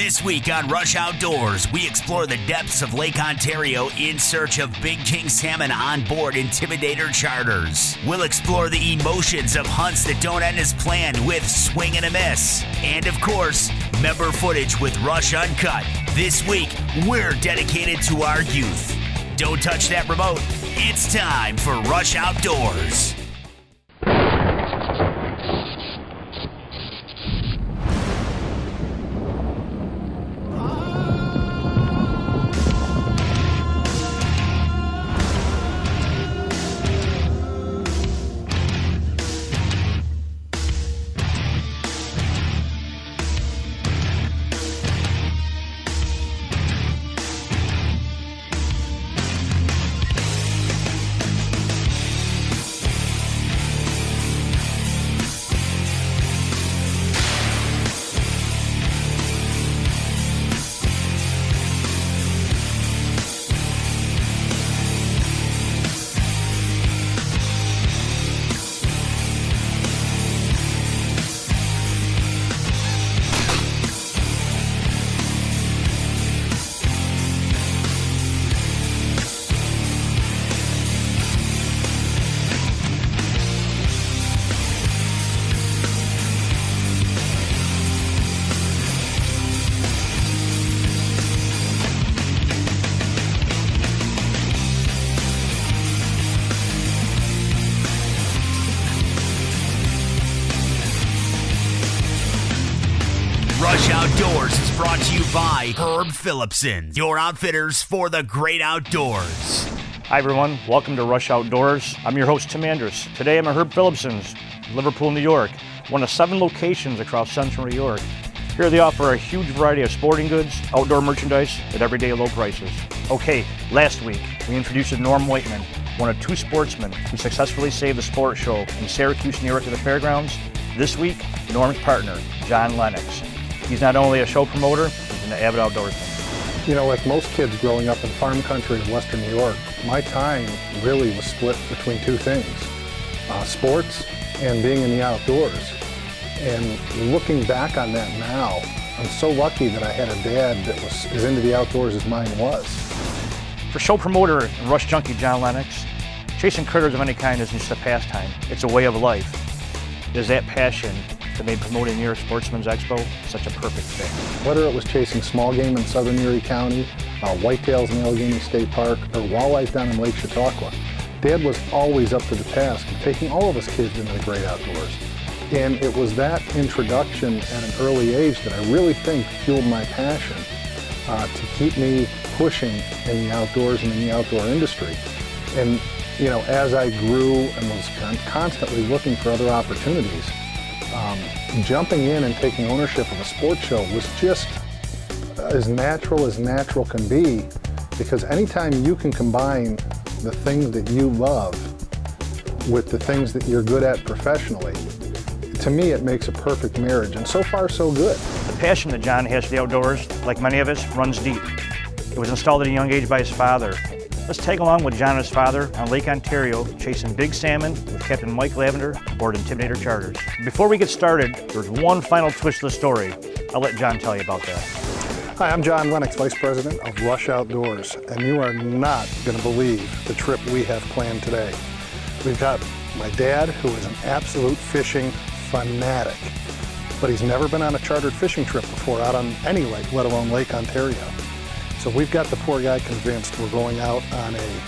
This week on Rush Outdoors, we explore the depths of Lake Ontario in search of big king salmon on board Intimidator charters. We'll explore the emotions of hunts that don't end as planned with swing and a miss. And of course, member footage with Rush Uncut. This week, we're dedicated to our youth. Don't touch that remote. It's time for Rush Outdoors. Rush Outdoors is brought to you by Herb Phillipson, your outfitters for the great outdoors. Hi everyone, welcome to Rush Outdoors. I'm your host Tim Andrus. Today I'm at Herb Phillipson's, Liverpool, New York, one of 7 locations across central New York. Here they offer a huge variety of sporting goods, outdoor merchandise at everyday low prices. Okay, last week we introduced Norm Whiteman, one of 2 sportsmen who successfully saved the sports show in Syracuse, New York at the fairgrounds. This week, Norm's partner, John Lennox. He's not only a show promoter, he's an avid outdoorsman. You know, like most kids growing up in farm country in Western New York, my time really was split between 2 things, sports and being in the outdoors. And looking back on that now, I'm so lucky that I had a dad that was as into the outdoors as mine was. For show promoter and rush junkie John Lennox, chasing critters of any kind isn't just a pastime, it's a way of life. It is that passion that made promoting New York Sportsman's Expo such a perfect fit. Whether it was chasing small game in southern Erie County, whitetails in Allegheny State Park, or walleyes down in Lake Chautauqua, Dad was always up to the task of taking all of us kids into the great outdoors. And it was that introduction at an early age that I really think fueled my passion to keep me pushing in the outdoors and in the outdoor industry. And you know, as I grew and was constantly looking for other opportunities, jumping in and taking ownership of a sports show was just as natural can be, because anytime you can combine the things that you love with the things that you're good at professionally, to me it makes a perfect marriage, and so far so good. The passion that John has for the outdoors, like many of us, runs deep. It was installed at a young age by his father. Let's tag along with John and his father on Lake Ontario, chasing big salmon with Captain Mike Lavender aboard Intimidator charters. Before we get started, there's one final twist to the story. I'll let John tell you about that. Hi, I'm John Lennox, Vice President of Rush Outdoors, and you are not going to believe the trip we have planned today. We've got my dad, who is an absolute fishing fanatic, but he's never been on a chartered fishing trip before out on any lake, let alone Lake Ontario. So we've got the poor guy convinced we're going out on a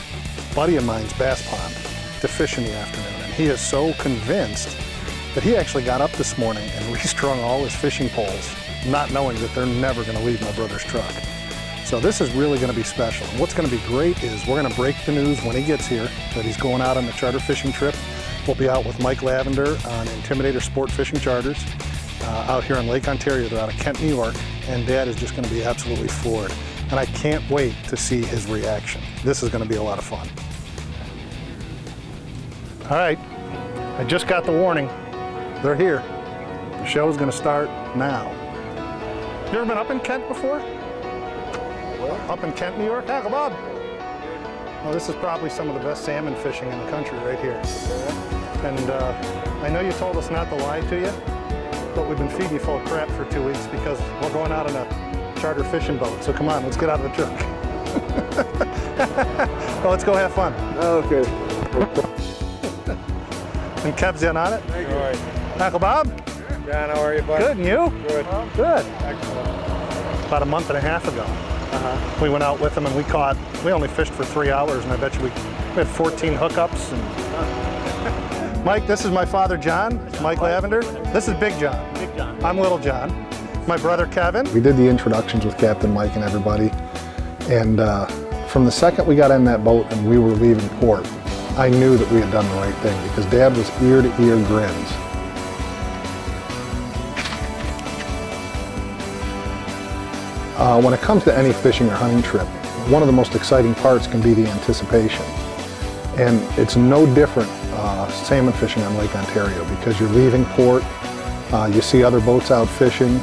buddy of mine's bass pond to fish in the afternoon. And he is so convinced that he actually got up this morning and restrung all his fishing poles, not knowing that they're never going to leave my brother's truck. So this is really going to be special. And what's going to be great is we're going to break the news when he gets here that he's going out on the charter fishing trip. We'll be out with Mike Lavender on Intimidator Sport Fishing Charters out here on Lake Ontario. They're out of Kent, New York, and Dad is just going to be absolutely floored. And I can't wait to see his reaction. This is going to be a lot of fun. All right, I just got the warning. They're here. The show is going to start now. You ever been up in Kent before? What? Up in Kent, New York? Come on. Well, this is probably some of the best salmon fishing in the country right here. And I know you told us not to lie to you, but we've been feeding you full of crap for 2 weeks because we're going out on a charter fishing boat. So come on, let's get out of the truck. Well, let's go have fun. Okay. And Kev's in on it. Thank you. All right. Uncle Bob? John, how are you, bud? Good, and you? Good. Good. Excellent. About a month and a half ago, we went out with them and we only fished for 3 hours, and I bet you we had 14 hookups. And Mike, this is my father, John. Mike Lavender. This is Big John. Big John. I'm Little John. My brother, Kevin. We did the introductions with Captain Mike and everybody. And from the second we got in that boat and we were leaving port, I knew that we had done the right thing because Dad was ear-to-ear grins. When it comes to any fishing or hunting trip, one of the most exciting parts can be the anticipation. And it's no different salmon fishing on Lake Ontario because you're leaving port, you see other boats out fishing.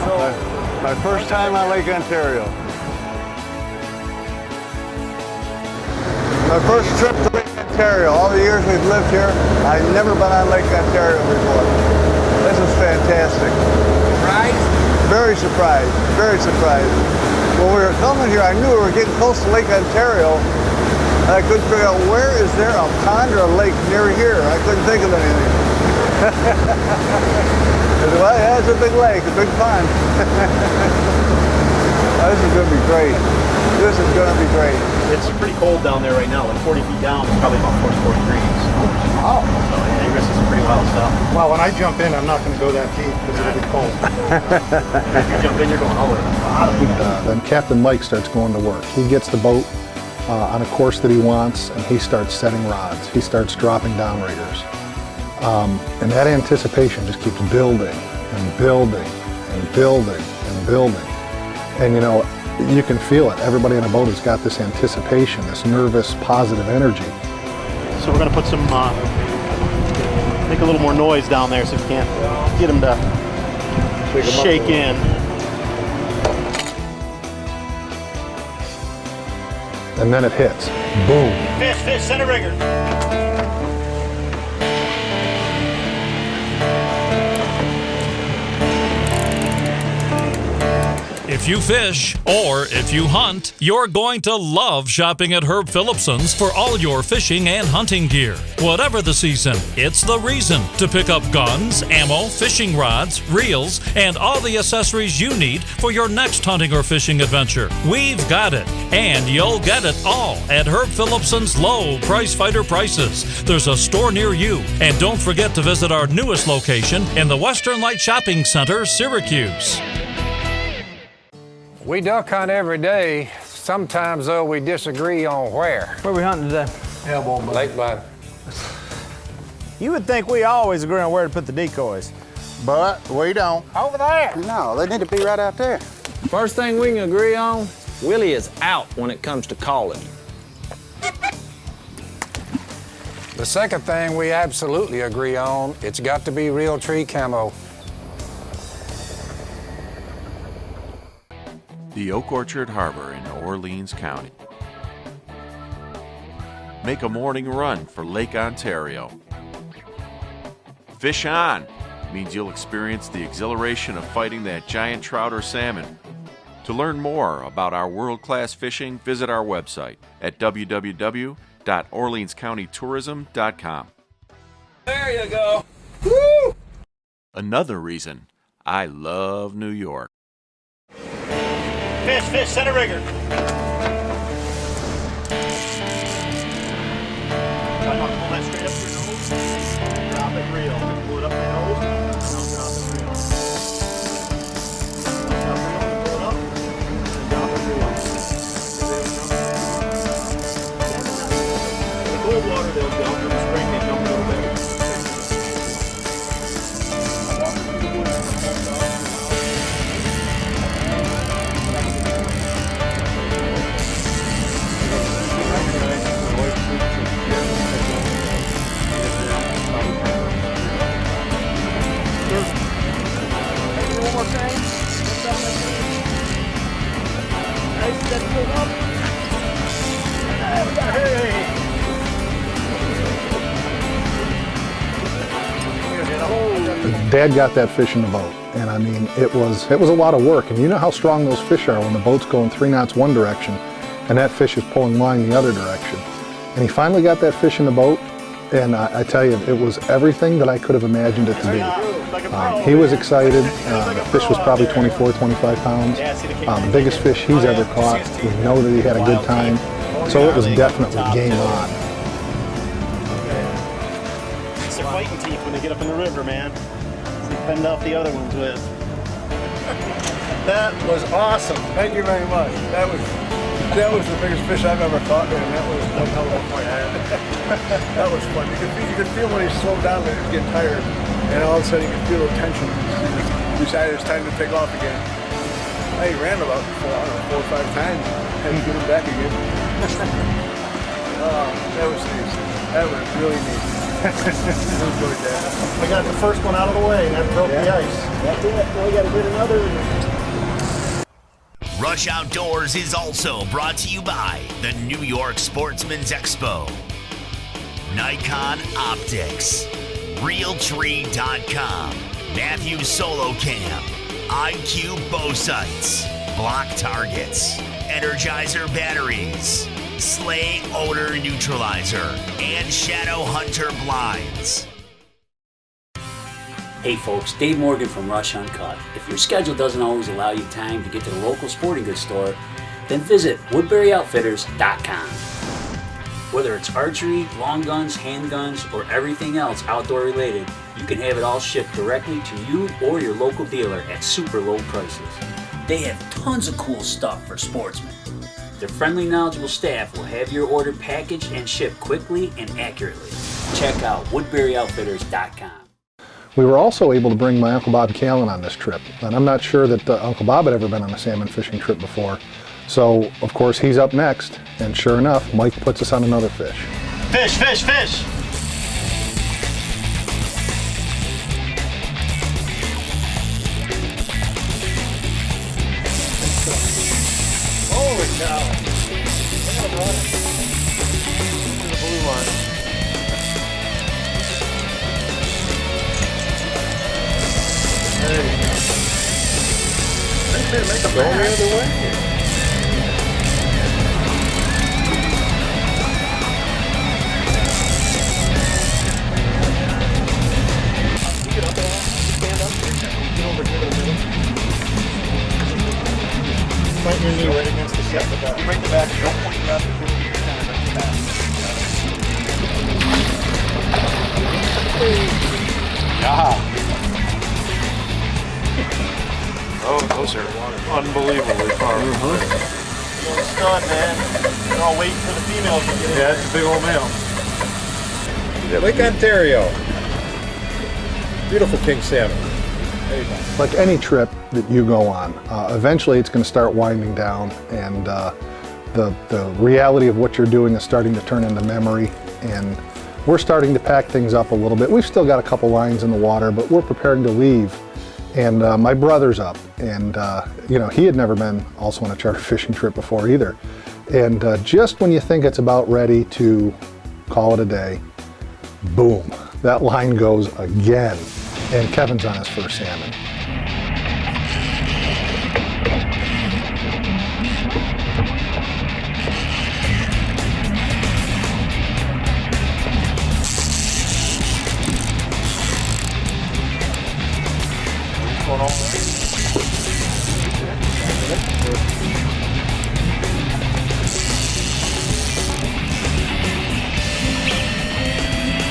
So, my first time on Lake Ontario. My first trip to Lake Ontario. All the years we've lived here, I've never been on Lake Ontario before. This is fantastic. Right? Very surprised, very surprised. When we were coming here, I knew we were getting close to Lake Ontario. I couldn't figure out where is there a pond or a lake near here. I couldn't think of anything. Well, yeah, it's a big lake, a big pond. This is going to be great. This is going to be great. It's pretty cold down there right now, like 40 feet down, it's probably about 40 degrees. Oh. So yeah, you're gonna see some pretty wild stuff. Well, when I jump in, I'm not going to go that deep because it'll be cold. If you jump in, you're going all the way to the bottom. Then Captain Mike starts going to work. He gets the boat on a course that he wants, and he starts setting rods. He starts dropping downriggers. And that anticipation just keeps building and building and building and building. And you know, you can feel it. Everybody in the boat has got this anticipation, this nervous, positive energy. So we're gonna put some, make a little more noise down there so we can't get them to shake in. And then it hits. Boom. Fish, center rigger. If you fish or if you hunt, you're going to love shopping at Herb Phillipson's for all your fishing and hunting gear. Whatever the season, it's the reason to pick up guns, ammo, fishing rods, reels, and all the accessories you need for your next hunting or fishing adventure. We've got it, and you'll get it all at Herb Phillipson's low price fighter prices. There's a store near you, and don't forget to visit our newest location in the Western Light Shopping Center, Syracuse. We duck hunt every day. Sometimes, though, we disagree on where. Where we hunting today? Lake Bluff. You would think we always agree on where to put the decoys. But we don't. Over there. No, they need to be right out there. First thing we can agree on, Willie is out when it comes to calling. The second thing we absolutely agree on, it's got to be real tree camo. The Oak Orchard Harbor in Orleans County. Make a morning run for Lake Ontario. Fish on means you'll experience the exhilaration of fighting that giant trout or salmon. To learn more about our world-class fishing, visit our website at www.orleanscountytourism.com. There you go. Woo! Another reason I love New York. Fish, center rigger. Pull that straight up your nose. Drop it reel. Pull it up your nose. Now drop it reel. Drop it reel. Pull it up. And drop it reel. In the cold water they'll jump. In the spring they jump a little bit. Dad got that fish in the boat, And I mean, it was a lot of work. And you know how strong those fish are when the boat's going 3 knots one direction and that fish is pulling line the other direction. And he finally got that fish in the boat, and I tell you, it was everything that I could have imagined it to be. He was excited. The fish was probably 24, 25 pounds. The biggest fish he's ever caught. We know that he had a good time. So it was definitely game on. It's their fighting teeth when they get up in the river, man. They fend off the other ones with. That was awesome. Thank you very much. That was the biggest fish I've ever caught, and that was one hell of a point. That was fun. You could feel when he slowed down and he was getting tired, and all of a sudden you could feel the tension. He decided it's time to take off again. He ran about 4 or 5 times, had to get him back again. That was neat. That was really neat. Enjoyed that. We got the first one out of the way, and that broke the ice. That's it. Now we got to get another. Rush Outdoors is also brought to you by the New York Sportsman's Expo, Nikon Optics, Realtree.com, Matthews Solo Cam, IQ Bow Sights, Block Targets, Energizer Batteries, Slay Odor Neutralizer, and Shadow Hunter Blinds. Hey folks, Dave Morgan from Rush Uncut. If your schedule doesn't always allow you time to get to the local sporting goods store, then visit WoodburyOutfitters.com. Whether it's archery, long guns, handguns, or everything else outdoor related, you can have it all shipped directly to you or your local dealer at super low prices. They have tons of cool stuff for sportsmen. Their friendly, knowledgeable staff will have your order packaged and shipped quickly and accurately. Check out WoodburyOutfitters.com. We were also able to bring my Uncle Bob Callen on this trip, and I'm not sure that Uncle Bob had ever been on a salmon fishing trip before. So, of course, he's up next, and sure enough, Mike puts us on another fish. Fish, fish, fish! Holy cow! The blue line. There you go. Make a go the other way. Get up there. Stand up. Get over here to the middle. Point your knee right against the set. You bring the back. Don't point your left. You kind of bring the back. Yeah. Oh, those are unbelievably far. You're a stud, man. They're all waiting for the females to get in. Yeah, it's a big old male. Lake Ontario. Beautiful king salmon. There you go. Like any trip that you go on, eventually it's going to start winding down, and the reality of what you're doing is starting to turn into memory, and we're starting to pack things up a little bit. We've still got a couple lines in the water, but we're preparing to leave. And my brother's up, and you know, he had never been also on a charter fishing trip before either. And just when you think it's about ready to call it a day, boom, that line goes again, and Kevin's on his first salmon.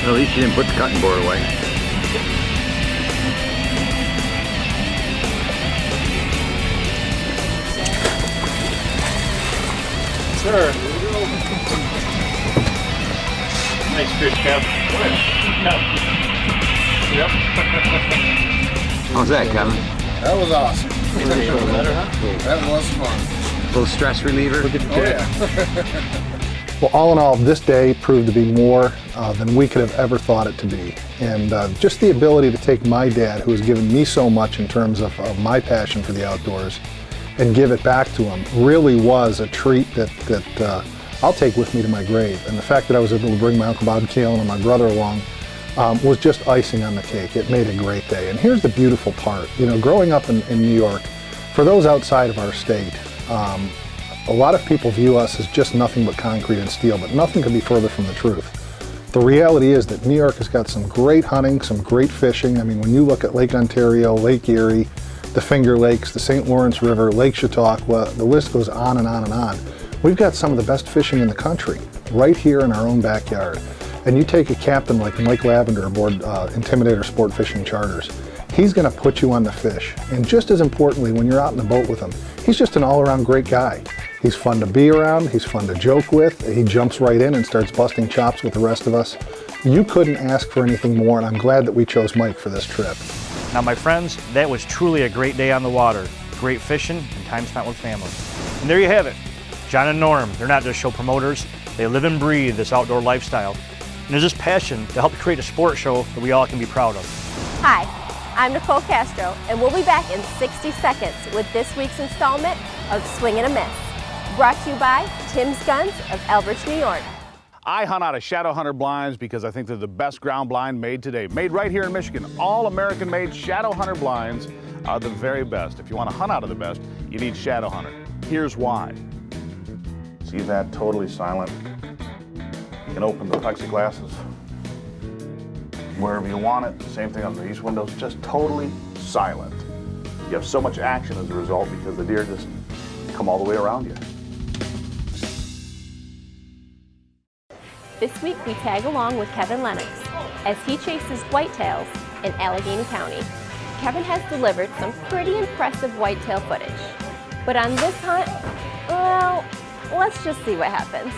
Well, at least you didn't put the cutting board away. Sure. Nice fish, Kev. Yep. How's that, Kevin? That was awesome. That was fun. A little stress reliever? Oh, yeah. Well, all in all, this day proved to be more than we could have ever thought it to be. And just the ability to take my dad, who has given me so much in terms of my passion for the outdoors, and give it back to him really was a treat that I'll take with me to my grave. And the fact that I was able to bring my Uncle Bob Callen and my brother along was just icing on the cake. It made a great day. And here's the beautiful part. You know, growing up in New York, for those outside of our state, a lot of people view us as just nothing but concrete and steel, but nothing could be further from the truth. The reality is that New York has got some great hunting, some great fishing. I mean, when you look at Lake Ontario, Lake Erie, the Finger Lakes, the St. Lawrence River, Lake Chautauqua, the list goes on and on and on. We've got some of the best fishing in the country right here in our own backyard. And you take a captain like Mike Lavender aboard Intimidator Sport Fishing Charters, he's gonna put you on the fish. And just as importantly, when you're out in the boat with him, he's just an all-around great guy. He's fun to be around, he's fun to joke with, he jumps right in and starts busting chops with the rest of us. You couldn't ask for anything more, and I'm glad that we chose Mike for this trip. Now my friends, that was truly a great day on the water. Great fishing and time spent with family. And there you have it. John and Norm, they're not just show promoters, they live and breathe this outdoor lifestyle. And there's this passion to help create a sport show that we all can be proud of. Hi, I'm Nicole Castro, and we'll be back in 60 seconds with this week's installment of Swing and a Miss. Brought to you by Tim's Guns of Elbridge, New York. I hunt out of Shadow Hunter blinds because I think they're the best ground blind made today. Made right here in Michigan. All American-made Shadow Hunter blinds are the very best. If you want to hunt out of the best, you need Shadow Hunter. Here's why. See that? Totally silent. You can open the plexiglasses wherever you want it. Same thing on these windows, just totally silent. You have so much action as a result because the deer just come all the way around you. This week we tag along with Kevin Lennox as he chases whitetails in Allegheny County. Kevin has delivered some pretty impressive whitetail footage. But on this hunt, well, let's just see what happens.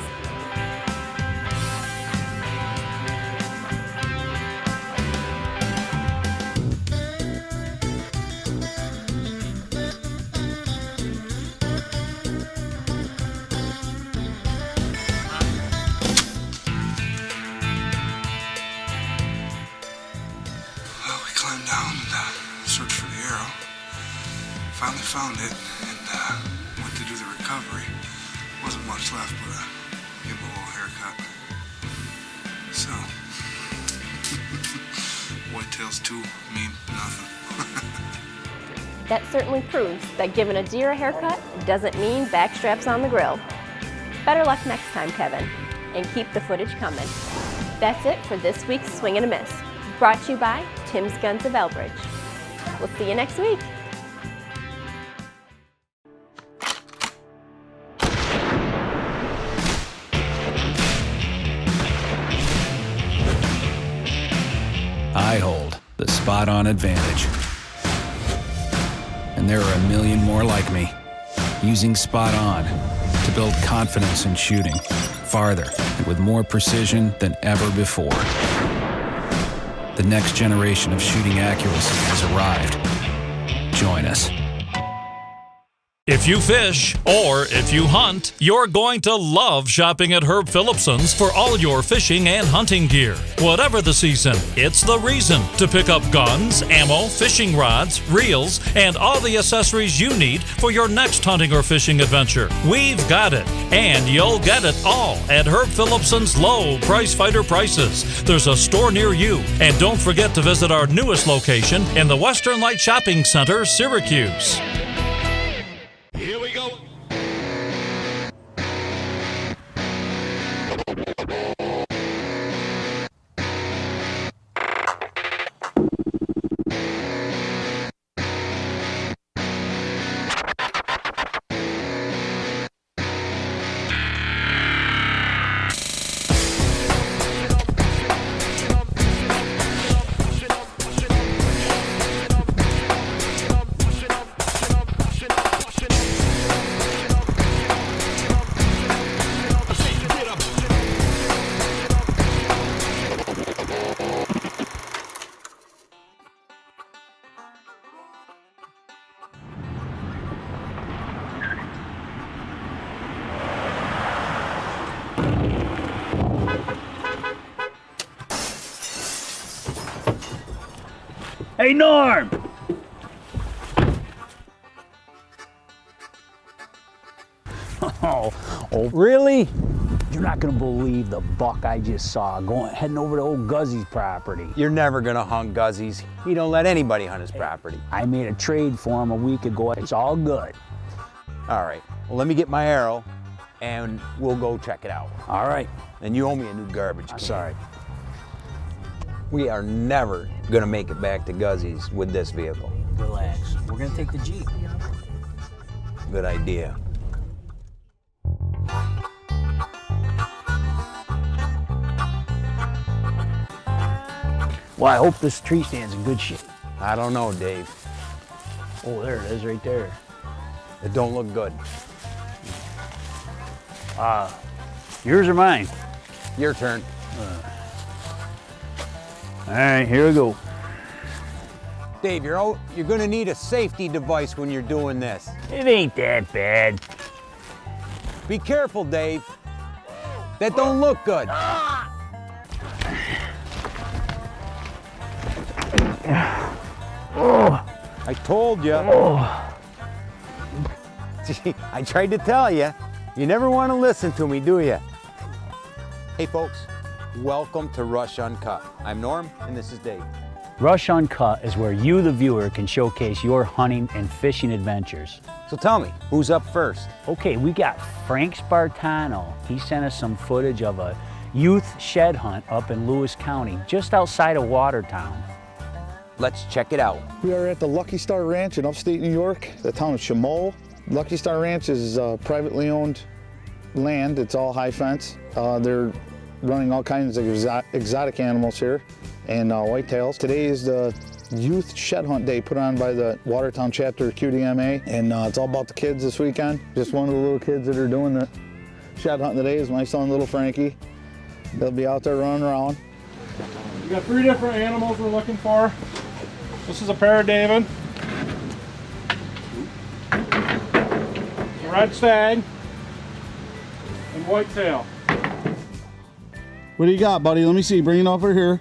Finally found it and went to do the recovery. Wasn't much left, but give him a little haircut. So, whitetails too mean nothing. That certainly proves that giving a deer a haircut doesn't mean backstraps on the grill. Better luck next time, Kevin, and keep the footage coming. That's it for this week's Swing and a Miss, brought to you by Tim's Guns of Elbridge. We'll see you next week. I hold the spot-on advantage. And there are a million more like me, using Spot On to build confidence in shooting farther and with more precision than ever before. The next generation of shooting accuracy has arrived. Join us. If you fish or if you hunt, you're going to love shopping at Herb Phillipson's for all your fishing and hunting gear. Whatever the season, it's the reason to pick up guns, ammo, fishing rods, reels, and all the accessories you need for your next hunting or fishing adventure. We've got it, and you'll get it all at Herb Phillipson's low price fighter prices. There's a store near you, and don't forget to visit our newest location in the Western Light Shopping Center, Syracuse. Here we go. Hey, Norm! Oh, really? You're not gonna believe the buck I just saw heading over to old Guzzy's property. You're never gonna hunt Guzzy's. He don't let anybody hunt his property. I made a trade for him a week ago. It's all good. All right, well, let me get my arrow and we'll go check it out. All right. And you owe me a new garbage can. Sorry. We are never gonna make it back to Guzzy's with this vehicle. Relax. We're gonna take the Jeep. Good idea. Well, I hope this tree stand's in good shape. I don't know, Dave. Oh, there it is right there. It don't look good. Yours or mine? Your turn. All right, here we go. Dave, you're gonna need a safety device when you're doing this. It ain't that bad. Be careful, Dave. That don't look good. Oh, I told you. oh. Gee, I tried to tell you. You never want to listen to me, do you? Hey, folks. Welcome to Rush Uncut. I'm Norm, and this is Dave. Rush Uncut is where you, the viewer, can showcase your hunting and fishing adventures. So tell me, who's up first? Okay, we got Frank Spartano. He sent us some footage of a youth shed hunt up in Lewis County, just outside of Watertown. Let's check it out. We are at the Lucky Star Ranch in upstate New York, the town of Chamois. Lucky Star Ranch is privately owned land. It's all high fence. They're running all kinds of exotic animals here and whitetails. Today is the youth shed hunt day put on by the Watertown chapter of QDMA, and it's all about the kids this weekend. Just one of the little kids that are doing the shed hunt today is my son, little Frankie. They'll be out there running around. We got 3 different animals we're looking for. This is a pair of David. A red stag and whitetail. What do you got, buddy? Let me see. Bring it over here.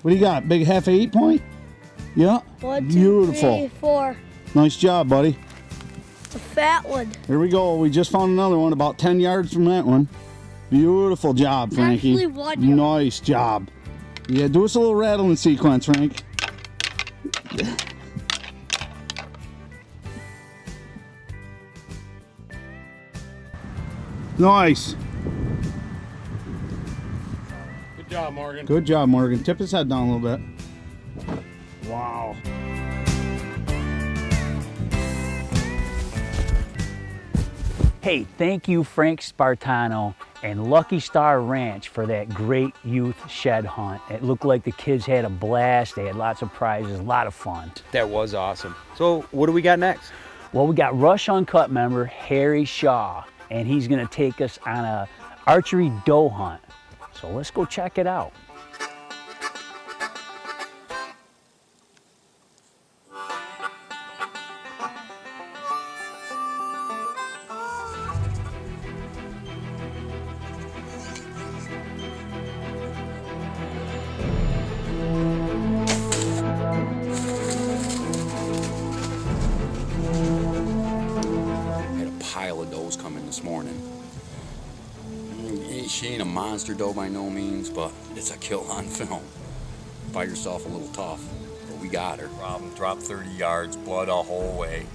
What do you got? Big half 8-point? Yeah. 1, 2, Beautiful. 3, 4. Nice job, buddy. It's a fat one. Here we go. We just found another one about 10 yards from that one. Beautiful job, Frankie. Actually, 1 yard. Nice job. Yeah, do us a little rattling sequence, Frank. Nice. Good job, Morgan. Good job, Morgan. Tip his head down a little bit. Wow. Hey, thank you, Frank Spartano and Lucky Star Ranch for that great youth shed hunt. It looked like the kids had a blast. They had lots of prizes, a lot of fun. That was awesome. So what do we got next? Well, we got Rush Uncut member Harry Shaw, and he's gonna take us on a archery doe hunt. So let's go check it out. Pile of does coming this morning. She ain't a monster doe by no means, but it's a kill on film. Buy yourself a little tough, but we got her. Problem, dropped 30 yards, blood a whole way.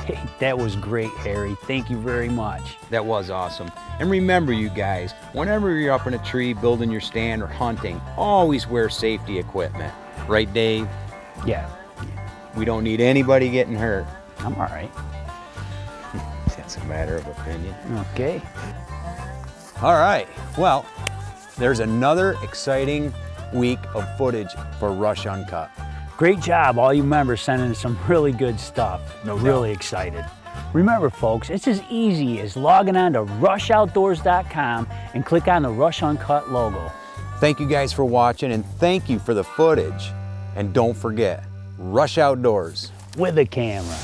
Hey, that was great, Harry. Thank you very much. That was awesome. And remember, you guys, whenever you're up in a tree building your stand or hunting, always wear safety equipment. Right, Dave? Yeah. We don't need anybody getting hurt. I'm all right. That's a matter of opinion. Okay. All right. Well, there's another exciting week of footage for Rush Uncut. Great job, all you members sending some really good stuff. Really excited. Remember, folks, it's as easy as logging on to rushoutdoors.com and click on the Rush Uncut logo. Thank you guys for watching, and thank you for the footage. And don't forget, Rush Outdoors. With a camera.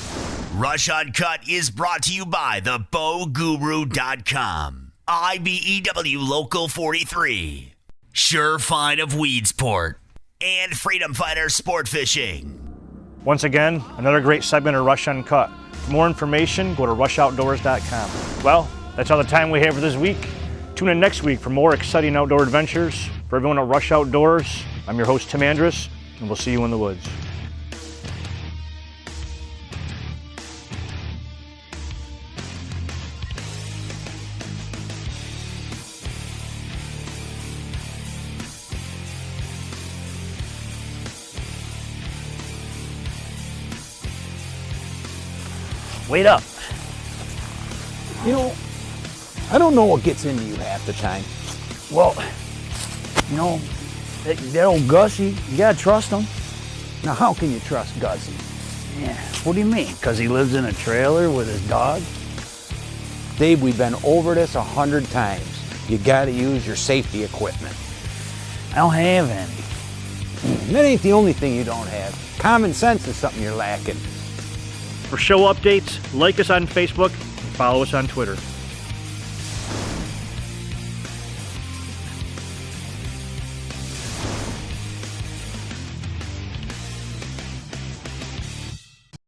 Rush Uncut is brought to you by thebowguru.com. IBEW Local 43. Sure Find of Weedsport. And Freedom Fighter Sport Fishing. Once again, another great segment of Rush Uncut. For more information, go to rushoutdoors.com. Well, That's all the time we have for this week. Tune in next week for more exciting outdoor adventures. For everyone at Rush Outdoors, I'm your host, Tim Andrus, and we'll see you in the woods. Wait up. You know, I don't know what gets into you half the time. Well, you know, that old Gussie, you gotta trust him. Now, how can you trust Gussie? Yeah, what do you mean? Because he lives in a trailer with his dog? Dave, we've been over this 100 times. You gotta use your safety equipment. I don't have any. That ain't the only thing you don't have. Common sense is something you're lacking. For show updates, like us on Facebook and follow us on Twitter.